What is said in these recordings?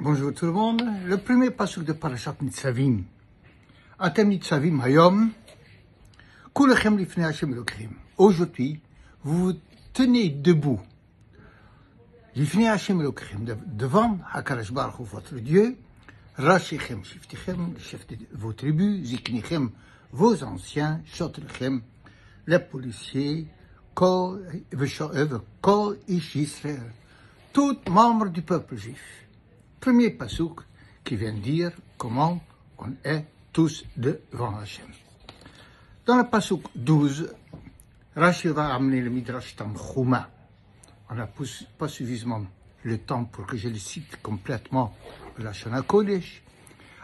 Bonjour tout le monde. Le premier pasuk de Parashat Nitzavim. Atem Nitzavim Hayom. Kulechem lifnei Hashem Elokim. Aujourd'hui, vous vous tenez debout. Lifnei Hashem Elokim, devant HaKadosh Baruch Hu, votre Dieu. Rashichem, Shiftichem, le chef de vos tribus. Ziknichem, vos anciens. Shotlechem, les policiers. Kol Ish Yisrael. Tout membre du peuple juif. Premier pasouk qui vient dire comment on est tous devant Hachem. Dans le pasouk 12, Rashi va amener le Midrash Tanchuma. On n'a pas suffisamment le temps pour que je le cite complètement, la Shana Kodesh.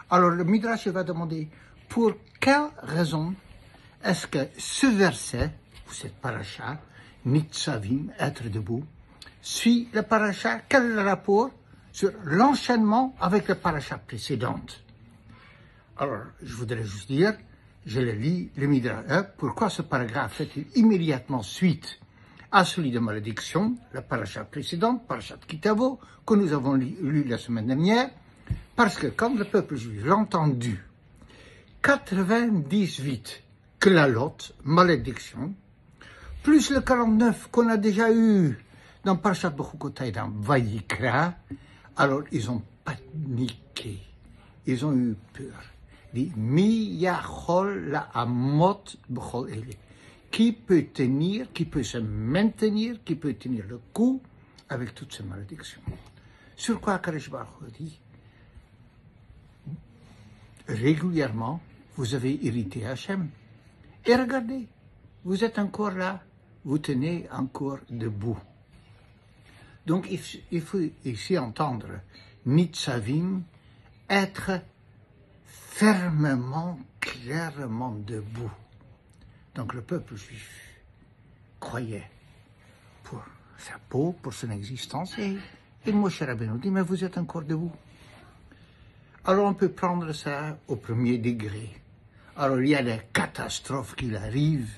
Alors le Midrash va demander pour quelle raison est-ce que ce verset, ou cette paracha, Nitzavim, être debout, suit le paracha, quel est le rapport sur l'enchaînement avec la paracha précédente. Alors, je voudrais juste dire, je le lis, le Midrash, pourquoi ce paragraphe fait immédiatement suite à celui de malédiction, la paracha précédente, parachat Kitavo, que nous avons lu la semaine dernière, parce que quand le peuple juif l'a entendu, 98 que la lot, malédiction, plus le 49 qu'on a déjà eu dans parachat Bechukotai, dans Vayikra, alors ils ont paniqué, ils ont eu peur. Dit Mi yachol la amot b'chol ele. Qui peut tenir, qui peut se maintenir, qui peut tenir le coup avec toutes ces malédictions. Sur quoi Kadosh Baruch Hu dit régulièrement, vous avez irrité Hachem. Et regardez, vous êtes encore là, vous tenez encore debout. Donc, il faut ici entendre Nitzavim, être fermement, clairement debout. Donc, le peuple juif croyait pour sa peau, pour son existence, et Moshe Rabbeinu dit, mais vous êtes encore debout. Alors, on peut prendre ça au premier degré. Alors, il y a des catastrophes qui arrivent,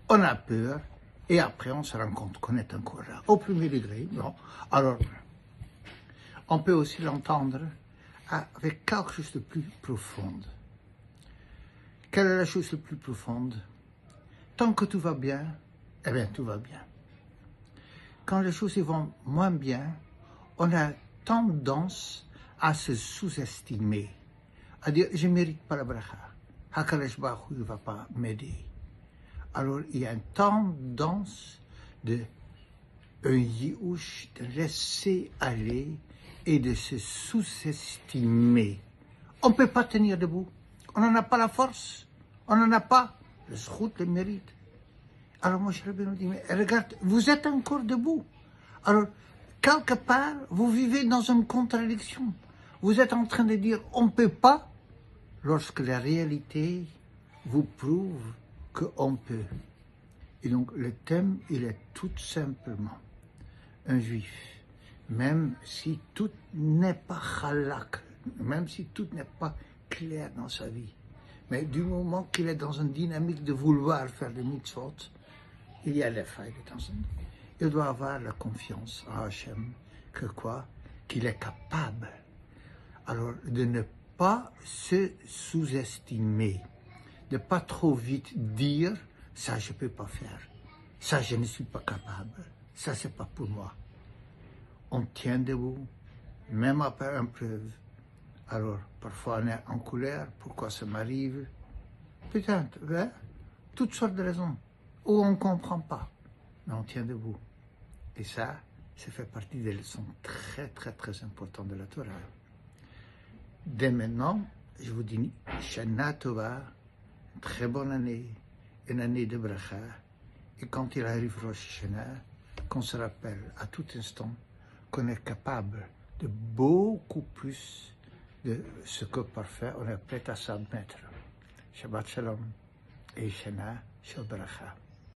on a peur, et après, on se rend compte qu'on est encore là. Au premier degré, non. Alors, on peut aussi l'entendre avec quelque chose de plus profond. Quelle est la chose la plus profonde? Tant que tout va bien, eh bien, tout va bien. Quand les choses vont moins bien, on a tendance à se sous-estimer, à dire, je ne mérite pas la bracha. HaKadosh Baruch Hu ne va pas m'aider. Alors, il y a une tendance un yiouch, de laisser aller et de se sous-estimer. On ne peut pas tenir debout. On n'en a pas la force. On n'en a pas le zchut, le mérite. Alors, moi, je me dis, mais regarde, vous êtes encore debout. Alors, quelque part, vous vivez dans une contradiction. Vous êtes en train de dire, on ne peut pas, lorsque la réalité vous prouve qu'on peut. Et donc, le thème, il est tout simplement un juif, même si tout n'est pas halak, même si tout n'est pas clair dans sa vie, mais du moment qu'il est dans une dynamique de vouloir faire des mitzvot, il y a des failles de temps en temps. Il doit avoir la confiance à Hachem, que quoi? Qu'il est capable. Alors, de ne pas se sous-estimer, de pas trop vite dire, ça je ne peux pas faire, ça je ne suis pas capable, ça c'est pas pour moi. On tient debout, même après une preuve. Alors, parfois on est en colère, pourquoi ça m'arrive? Peut-être, hein? Toutes sortes de raisons, ou on ne comprend pas, mais on tient debout. Et ça fait partie des leçons très très très importantes de la Torah. Dès maintenant, je vous dis, Shana Tova, très bonne année, une année de bracha, et quand il arrive Rosh Hashanah, qu'on se rappelle à tout instant qu'on est capable de beaucoup plus de ce que parfait, on est prêt à s'admettre. Shabbat Shalom et Shana Shel Bracha.